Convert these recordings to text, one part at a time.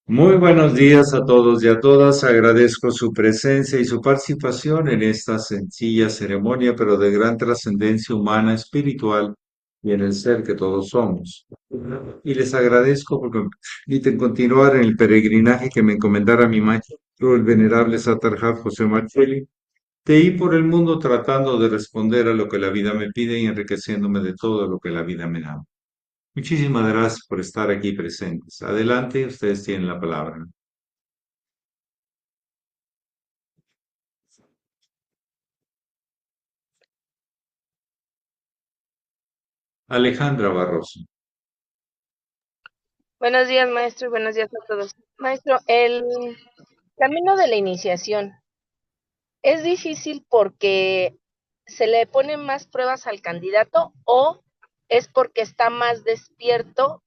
Muy buenos días a todos y a todas. Agradezco su presencia y su participación en esta sencilla ceremonia, pero de gran trascendencia humana, espiritual y en el ser que todos somos. Y les agradezco porque me permiten continuar en el peregrinaje que me encomendara mi maestro, el venerable Satarjat José Marcelli, de ir por el mundo tratando de responder a lo que la vida me pide y enriqueciéndome de todo lo que la vida me da. Muchísimas gracias por estar aquí presentes. Adelante, ustedes tienen la palabra. Alejandra Barroso. Buenos días, maestro, y buenos días a todos. Maestro, el camino de la iniciación es difícil porque se le ponen más pruebas al candidato o es porque está más despierto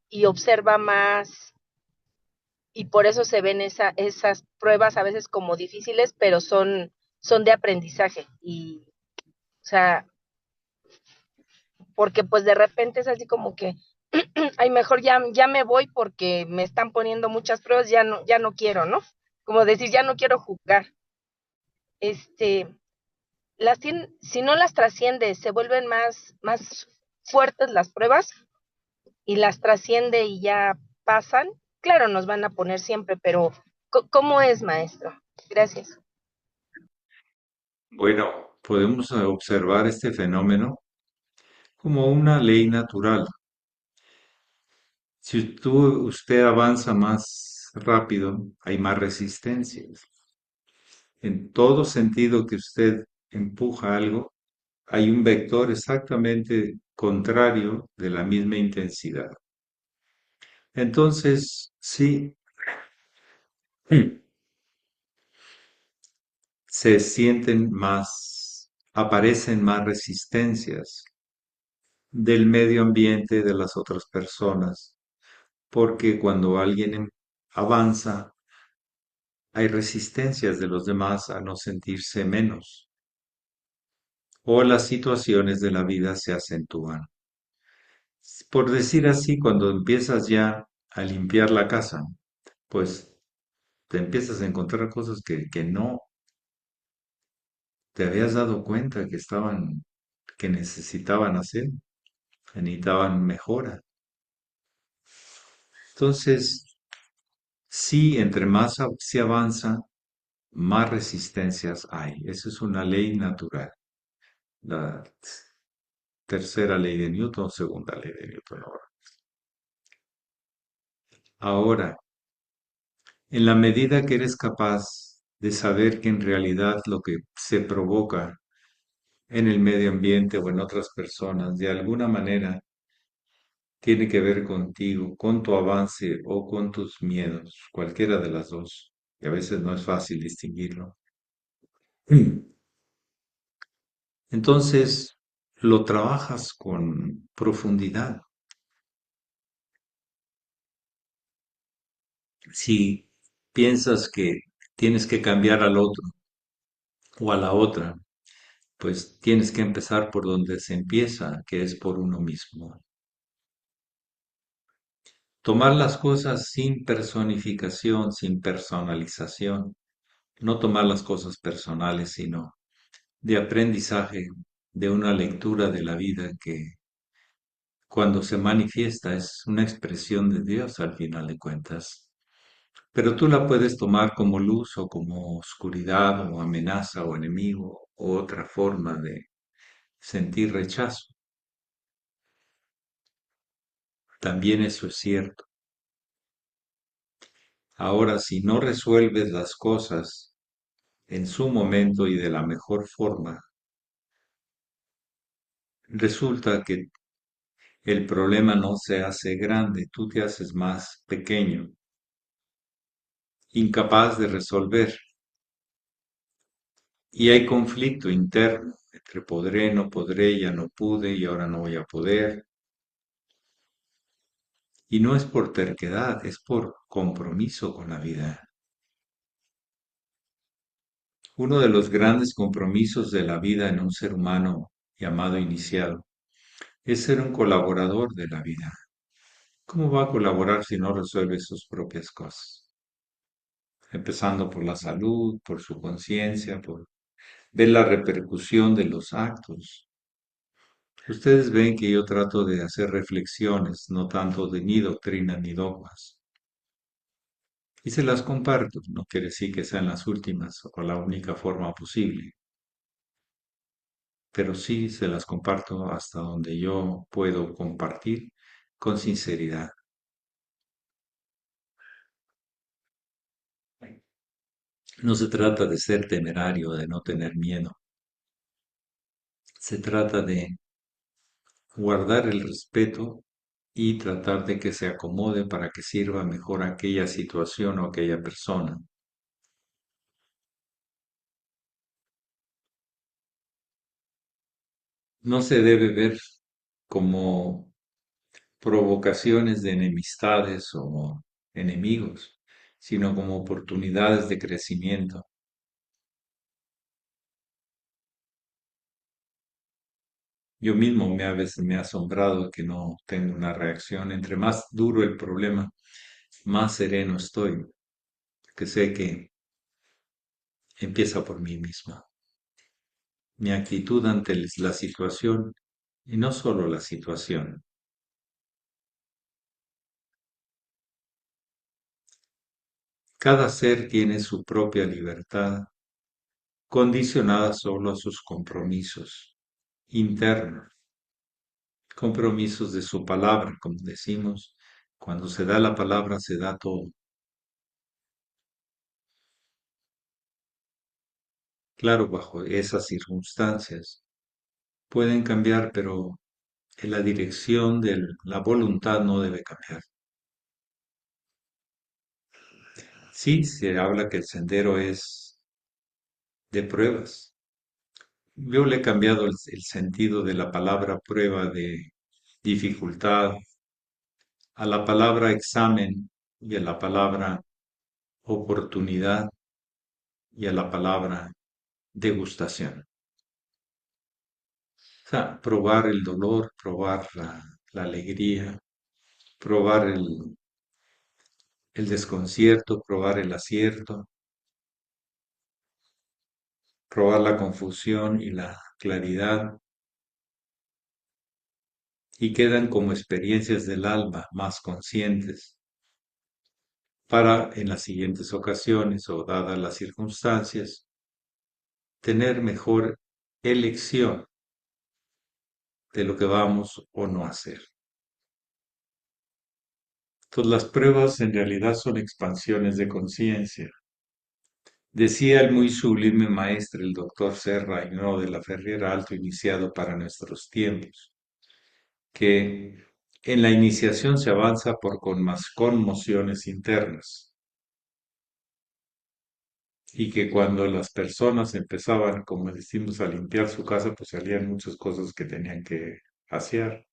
y observa más y por eso se ven esas pruebas a veces como difíciles, pero son de aprendizaje. Y, o sea, porque pues de repente es así como que ay, mejor ya me voy porque me están poniendo muchas pruebas, ya no quiero, ¿no? Como decir, ya no quiero jugar. Este, si no las trasciende, se vuelven más fuertes las pruebas y las trasciende y ya pasan. Claro, nos van a poner siempre, pero ¿cómo es, maestro? Gracias. Bueno, podemos observar este fenómeno como una ley natural. Si usted avanza más rápido, hay más resistencias. En todo sentido que usted empuja algo, hay un vector exactamente contrario de la misma intensidad. Entonces, sí, se sienten más, aparecen más resistencias del medio ambiente de las otras personas, porque cuando alguien avanza, hay resistencias de los demás a no sentirse menos, o las situaciones de la vida se acentúan. Por decir así, cuando empiezas ya a limpiar la casa, pues te empiezas a encontrar cosas que no te habías dado cuenta que estaban, que necesitaban hacer, que necesitaban mejora. Entonces, sí, entre más se avanza, más resistencias hay. Esa es una ley natural. La tercera ley de Newton, segunda ley de Newton. Ahora, en la medida que eres capaz de saber que en realidad lo que se provoca en el medio ambiente o en otras personas, de alguna manera, tiene que ver contigo, con tu avance o con tus miedos, cualquiera de las dos, y a veces no es fácil distinguirlo. Entonces, lo trabajas con profundidad. Si piensas que tienes que cambiar al otro o a la otra, pues tienes que empezar por donde se empieza, que es por uno mismo. Tomar las cosas sin personificación, sin personalización. No tomar las cosas personales, sino de aprendizaje, de una lectura de la vida que cuando se manifiesta es una expresión de Dios al final de cuentas. Pero tú la puedes tomar como luz o como oscuridad o amenaza o enemigo o otra forma de sentir rechazo. También eso es cierto. Ahora, si no resuelves las cosas en su momento y de la mejor forma, resulta que el problema no se hace grande, tú te haces más pequeño, incapaz de resolver. Y hay conflicto interno entre podré, no podré, ya no pude y ahora no voy a poder. Y no es por terquedad, es por compromiso con la vida. Uno de los grandes compromisos de la vida en un ser humano llamado iniciado es ser un colaborador de la vida. ¿Cómo va a colaborar si no resuelve sus propias cosas? Empezando por la salud, por su conciencia, por ver la repercusión de los actos. Ustedes ven que yo trato de hacer reflexiones, no tanto de ni doctrina ni dogmas. Y se las comparto, no quiere decir que sean las últimas o la única forma posible, pero sí se las comparto hasta donde yo puedo compartir con sinceridad. No se trata de ser temerario, de no tener miedo. Se trata de guardar el respeto y tratar de que se acomode para que sirva mejor aquella situación o aquella persona. No se debe ver como provocaciones de enemistades o enemigos, sino como oportunidades de crecimiento. Yo mismo a veces me ha asombrado que no tengo una reacción. Entre más duro el problema, más sereno estoy, que sé que empieza por mí mismo. Mi actitud ante la situación, y no solo la situación. Cada ser tiene su propia libertad, condicionada solo a sus compromisos internos, compromisos de su palabra, como decimos. Cuando se da la palabra, se da todo. Claro, bajo esas circunstancias pueden cambiar, pero en la dirección de la voluntad no debe cambiar. Sí, se habla que el sendero es de pruebas. Yo le he cambiado el sentido de la palabra prueba de dificultad a la palabra examen y a la palabra oportunidad y a la palabra degustación. O sea, probar el dolor, probar la alegría, probar el desconcierto, probar el acierto, probar la confusión y la claridad, y quedan como experiencias del alma más conscientes para en las siguientes ocasiones o dadas las circunstancias, tener mejor elección de lo que vamos o no a hacer. Entonces las pruebas en realidad son expansiones de conciencia. Decía el muy sublime maestro, el doctor Serra y no de la Ferriera Alto, iniciado para nuestros tiempos, que en la iniciación se avanza por con más conmociones internas y que cuando las personas empezaban, como decimos, a limpiar su casa, pues salían muchas cosas que tenían que hacer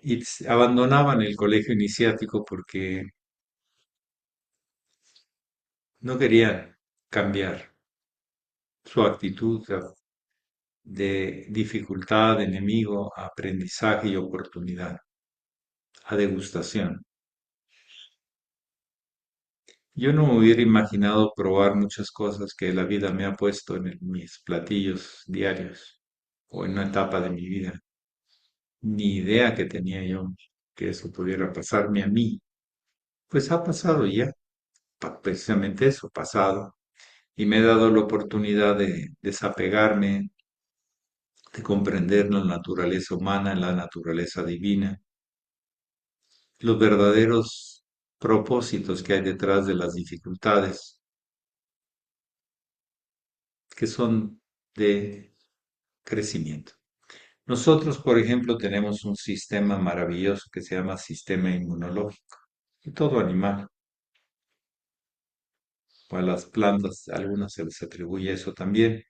y abandonaban el colegio iniciático porque no querían cambiar su actitud de dificultad, de enemigo, a aprendizaje y oportunidad, a degustación. Yo no me hubiera imaginado probar muchas cosas que la vida me ha puesto en mis platillos diarios o en una etapa de mi vida. Ni idea que tenía yo que eso pudiera pasarme a mí. Pues ha pasado ya, precisamente eso, pasado. Y me he dado la oportunidad de desapegarme, de comprender la naturaleza humana, la naturaleza divina, los verdaderos propósitos que hay detrás de las dificultades, que son de crecimiento. Nosotros, por ejemplo, tenemos un sistema maravilloso que se llama sistema inmunológico. Y todo animal, o a las plantas, a algunas se les atribuye eso también.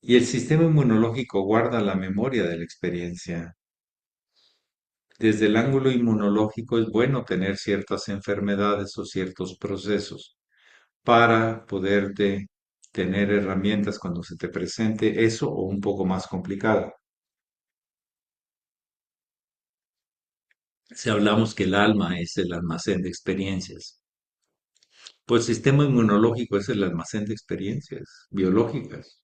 Y el sistema inmunológico guarda la memoria de la experiencia. Desde el ángulo inmunológico es bueno tener ciertas enfermedades o ciertos procesos para poderte tener herramientas cuando se te presente eso o un poco más complicado. Si hablamos que el alma es el almacén de experiencias, pues el sistema inmunológico es el almacén de experiencias biológicas.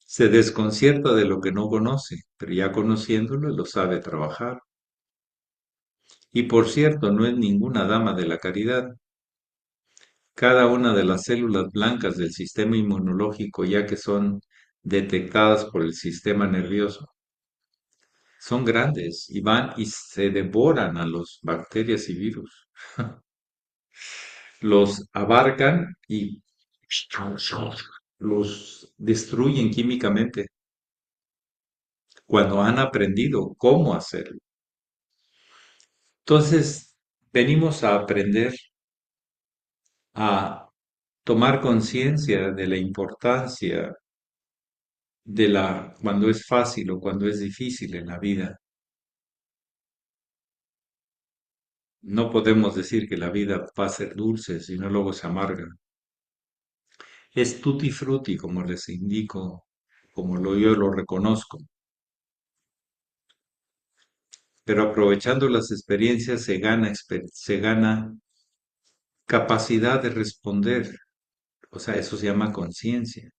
Se desconcierta de lo que no conoce, pero ya conociéndolo lo sabe trabajar. Y por cierto, no es ninguna dama de la caridad. Cada una de las células blancas del sistema inmunológico, ya que son detectadas por el sistema nervioso, son grandes y van y se devoran a los bacterias y virus. Los abarcan y los destruyen químicamente cuando han aprendido cómo hacerlo. Entonces, venimos a aprender a tomar conciencia de la importancia de cuando es fácil o cuando es difícil en la vida. No podemos decir que la vida va a ser dulce, sino luego se amarga. Es tutti frutti, como les indico, yo lo reconozco. Pero aprovechando las experiencias se gana capacidad de responder. O sea, eso se llama conciencia.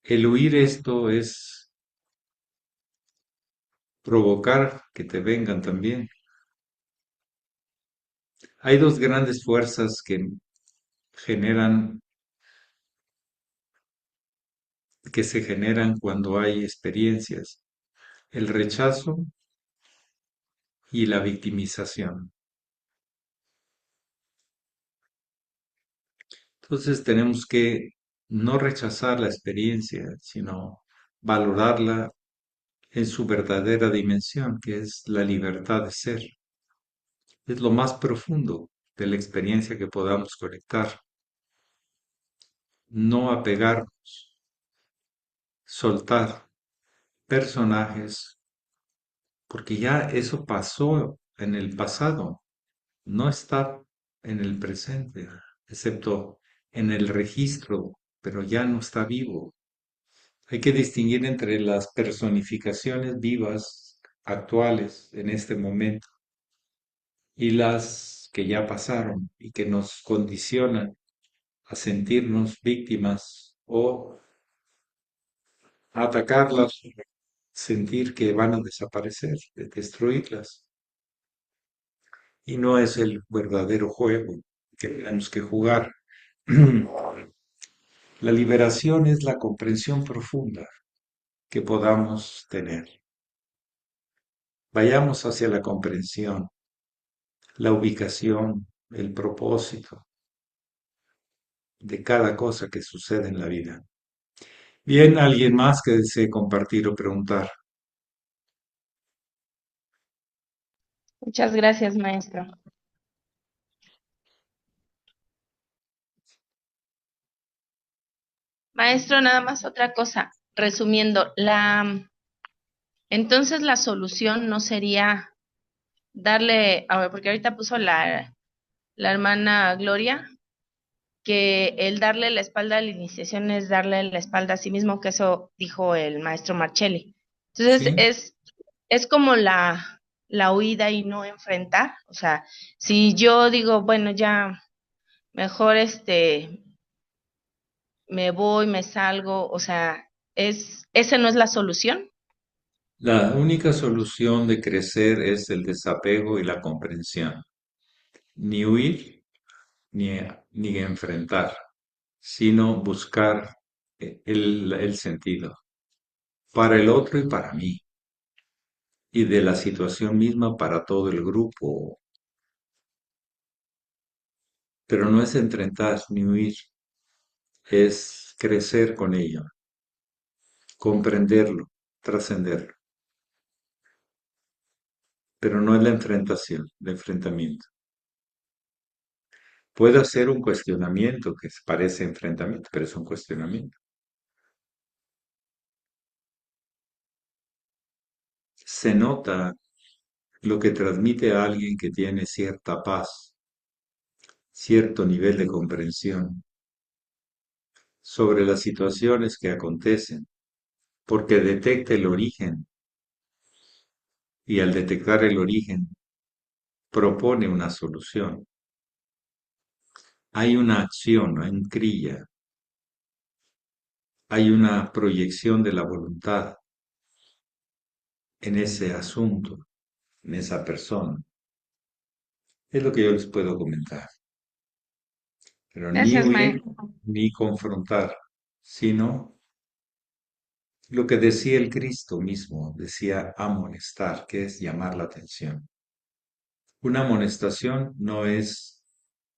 El huir esto es provocar que te vengan también. Hay dos grandes fuerzas que generan, que se generan cuando hay experiencias, el rechazo y la victimización. Entonces tenemos que no rechazar la experiencia, sino valorarla en su verdadera dimensión, que es la libertad de ser. Es lo más profundo de la experiencia que podamos conectar. No apegarnos, soltar personajes, porque ya eso pasó en el pasado, no está en el presente, excepto en el registro, pero ya no está vivo. Hay que distinguir entre las personificaciones vivas, actuales, en este momento, y las que ya pasaron y que nos condicionan a sentirnos víctimas o a atacarlas, sentir que van a desaparecer, de destruirlas. Y no es el verdadero juego que tenemos que jugar. La liberación es la comprensión profunda que podamos tener. Vayamos hacia la comprensión, la ubicación, el propósito de cada cosa que sucede en la vida. Bien, alguien más que desee compartir o preguntar. Muchas gracias, maestro. Maestro, nada más otra cosa. Resumiendo, entonces la solución no sería darle, a ver, porque ahorita puso la hermana Gloria, que el darle la espalda a la iniciación es darle la espalda a sí mismo, que eso dijo el maestro Marcelli. Entonces ¿Sí? es como la huida y no enfrentar. O sea, si yo digo, bueno, ya mejor me voy, me salgo, o sea, esa no es la solución. La única solución de crecer es el desapego y la comprensión. Ni huir ni enfrentar, sino buscar el sentido para el otro y para mí, y de la situación misma para todo el grupo. Pero no es enfrentar ni huir, es crecer con ello, comprenderlo, trascenderlo. Pero no es la enfrentación, el enfrentamiento. Puede ser un cuestionamiento que parece enfrentamiento, pero es un cuestionamiento. Se nota lo que transmite a alguien que tiene cierta paz, cierto nivel de comprensión sobre las situaciones que acontecen, porque detecta el origen y al detectar el origen propone una solución. Hay una acción, hay un kriya, hay una proyección de la voluntad en ese asunto, en esa persona. Es lo que yo les puedo comentar, pero ni Gracias, huir maestro. ni confrontar, sino lo que decía el Cristo mismo, decía amonestar, que es llamar la atención. Una amonestación no es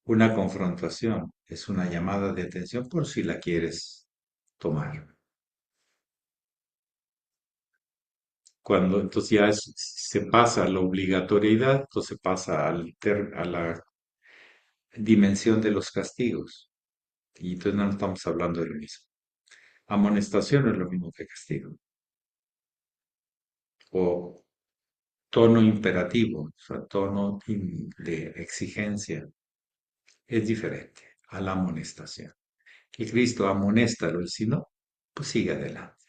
una confrontación, es una llamada de atención por si la quieres tomar. Cuando entonces ya se pasa a la obligatoriedad, entonces pasa a la dimensión de los castigos. Y entonces no estamos hablando de lo mismo. Amonestación es lo mismo que castigo. O tono imperativo, o sea, de exigencia, es diferente a la amonestación. Que Cristo amonéstalo, y si no, pues sigue adelante.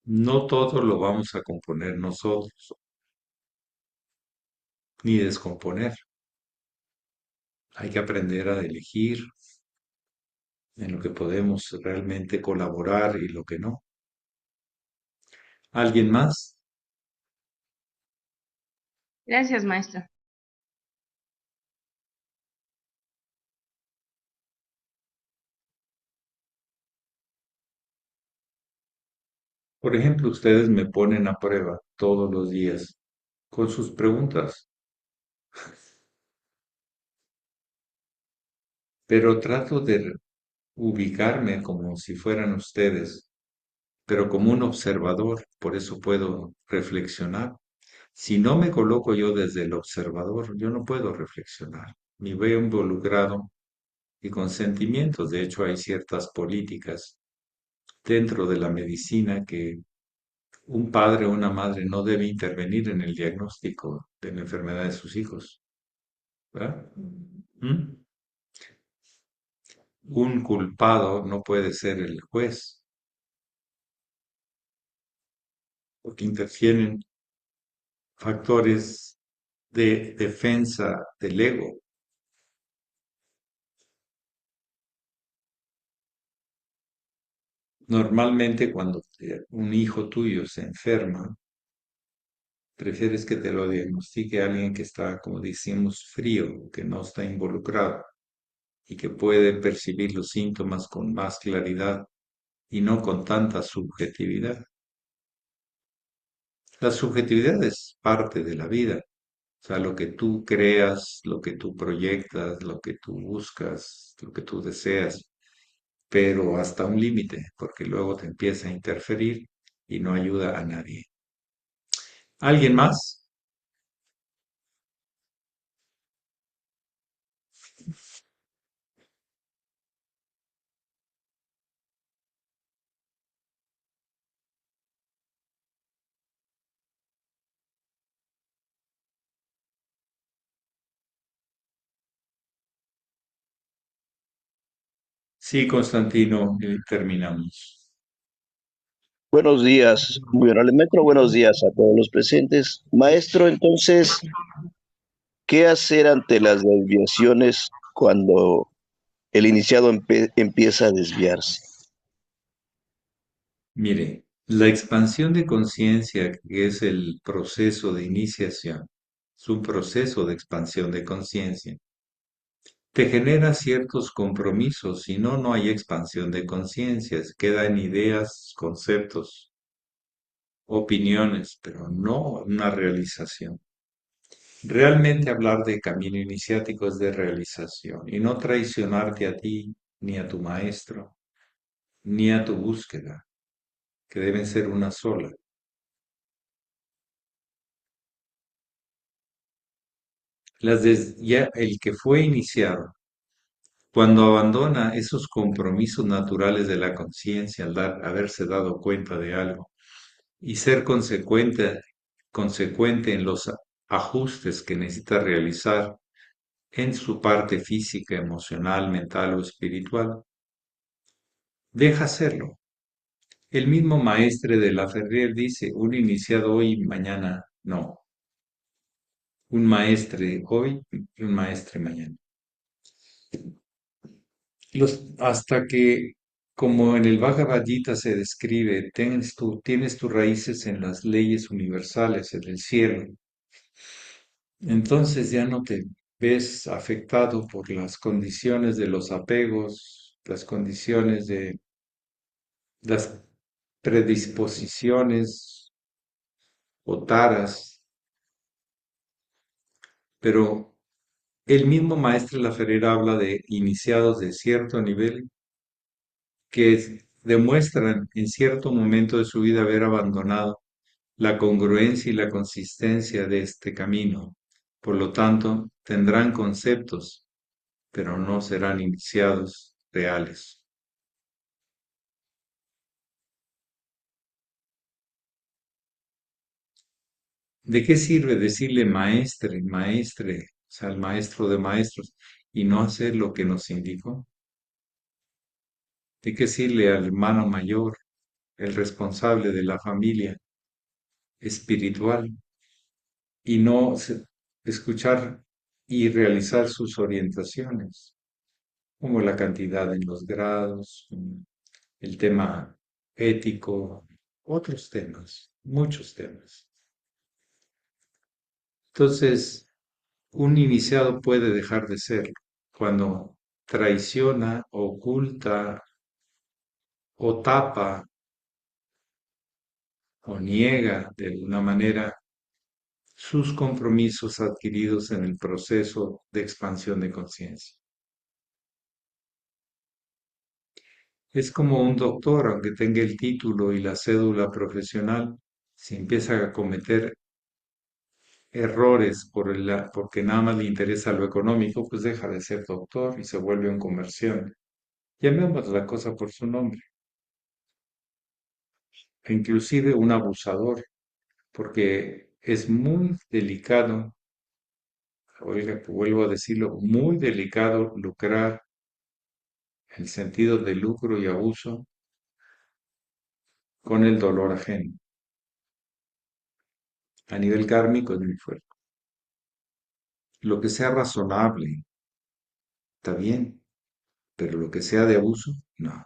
No todo lo vamos a componer nosotros, ni descomponer. Hay que aprender a elegir en lo que podemos realmente colaborar y lo que no. ¿Alguien más? Gracias, maestro. Por ejemplo, ustedes me ponen a prueba todos los días con sus preguntas, pero trato de ubicarme como si fueran ustedes, pero como un observador, por eso puedo reflexionar. Si no me coloco yo desde el observador, yo no puedo reflexionar. Me veo involucrado y con sentimientos. De hecho, hay ciertas políticas dentro de la medicina que un padre o una madre no debe intervenir en el diagnóstico de la enfermedad de sus hijos, ¿verdad? ¿Mm? Un culpado no puede ser el juez, porque interfieren factores de defensa del ego. Normalmente cuando un hijo tuyo se enferma, prefieres que te lo diagnostique alguien que está, como decimos, frío, que no está involucrado y que puede percibir los síntomas con más claridad y no con tanta subjetividad. La subjetividad es parte de la vida, o sea, lo que tú creas, lo que tú proyectas, lo que tú buscas, lo que tú deseas, pero hasta un límite, porque luego te empieza a interferir y no ayuda a nadie. ¿Alguien más? Sí, Constantino, terminamos. Buenos días, muy honorable maestro, buenos días a todos los presentes. Maestro, entonces, ¿qué hacer ante las desviaciones cuando el iniciado empieza a desviarse? Mire, la expansión de conciencia, que es el proceso de iniciación, es un proceso de expansión de conciencia. Te genera ciertos compromisos, si no, no hay expansión de conciencia, queda en ideas, conceptos, opiniones, pero no una realización. Realmente hablar de camino iniciático es de realización y no traicionarte a ti, ni a tu maestro, ni a tu búsqueda, que deben ser una sola. Ya el que fue iniciado, cuando abandona esos compromisos naturales de la conciencia, haberse dado cuenta de algo y ser consecuente en los ajustes que necesita realizar en su parte física, emocional, mental o espiritual, deja hacerlo. El mismo maestre de la Ferrer dice, un iniciado hoy, mañana no. Un maestre hoy y un maestre mañana. Hasta que, como en el Bhagavad Gita se describe, tienes tus raíces en las leyes universales, en el cielo. Entonces ya no te ves afectado por las condiciones de los apegos, las condiciones de las predisposiciones o taras, pero el mismo maestro Laferrer habla de iniciados de cierto nivel que demuestran en cierto momento de su vida haber abandonado la congruencia y la consistencia de este camino. Por lo tanto, tendrán conceptos, pero no serán iniciados reales. ¿De qué sirve decirle maestre, maestre, o sea, el maestro de maestros, y no hacer lo que nos indicó? ¿De qué sirve al hermano mayor, el responsable de la familia espiritual, y no escuchar y realizar sus orientaciones, como la cantidad en los grados, el tema ético, otros temas, muchos temas? Entonces, un iniciado puede dejar de ser cuando traiciona, oculta o tapa o niega de alguna manera sus compromisos adquiridos en el proceso de expansión de conciencia. Es como un doctor, aunque tenga el título y la cédula profesional, si empieza a cometer errores porque nada más le interesa lo económico, pues deja de ser doctor y se vuelve un comerciante. Llamemos la cosa por su nombre, e inclusive un abusador, porque es muy delicado, oiga, vuelvo a decirlo, muy delicado lucrar el sentido de lucro y abuso con el dolor ajeno. A nivel kármico es muy fuerte. Lo que sea razonable, está bien, pero lo que sea de abuso, no.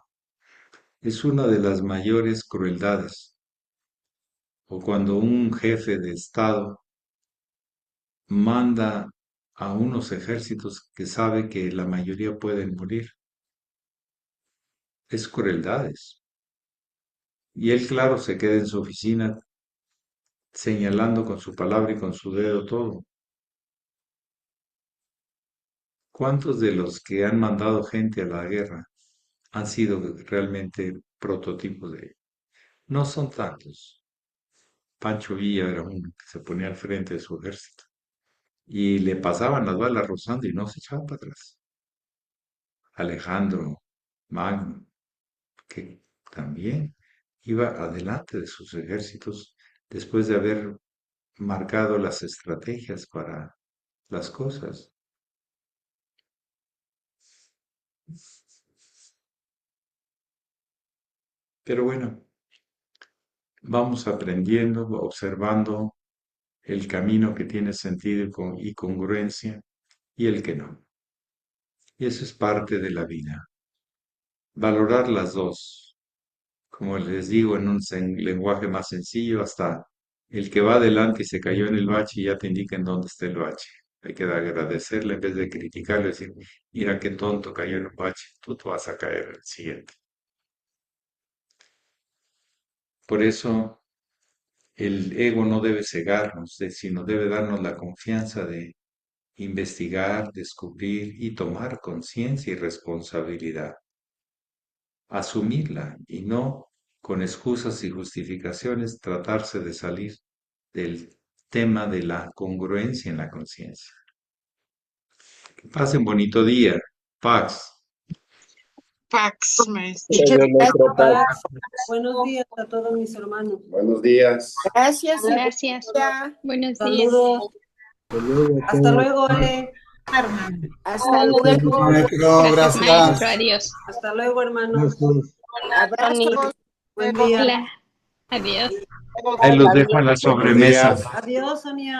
Es una de las mayores crueldades. O cuando un jefe de Estado manda a unos ejércitos que sabe que la mayoría pueden morir. Es crueldades. Y él, claro, se queda en su oficina señalando con su palabra y con su dedo todo. ¿Cuántos de los que han mandado gente a la guerra han sido realmente prototipos de ello? No son tantos. Pancho Villa era uno que se ponía al frente de su ejército y le pasaban las balas rozando y no se echaba para atrás. Alejandro Magno, que también iba adelante de sus ejércitos después de haber marcado las estrategias para las cosas. Pero bueno, vamos aprendiendo, observando el camino que tiene sentido y congruencia y el que no. Y eso es parte de la vida. Valorar las dos, como les digo en un lenguaje más sencillo, hasta el que va adelante y se cayó en el bache ya te indica en dónde está el bache. Hay que agradecerle en vez de criticarle, decir, mira qué tonto cayó en un bache, tú te vas a caer en el siguiente. Por eso el ego no debe cegarnos, sino debe darnos la confianza de investigar, descubrir y tomar conciencia y responsabilidad. Asumirla y no con excusas y justificaciones tratarse de salir del tema de la congruencia en la conciencia. Que pasen bonito día. Pax. Pax, maestro. Gracias, maestro Paz. Buenos días a todos mis hermanos. Buenos días. Gracias. Gracias. Buenos días. Saludos. Hasta luego, Ale. Hasta luego. Maestro, Gracias, gracias. maestro. Adiós. Hasta luego, hermanos. Gracias. Abrazos. Buen día. Hola. Adiós. Ahí los dejo en la sobremesa. Adiós, Sonia.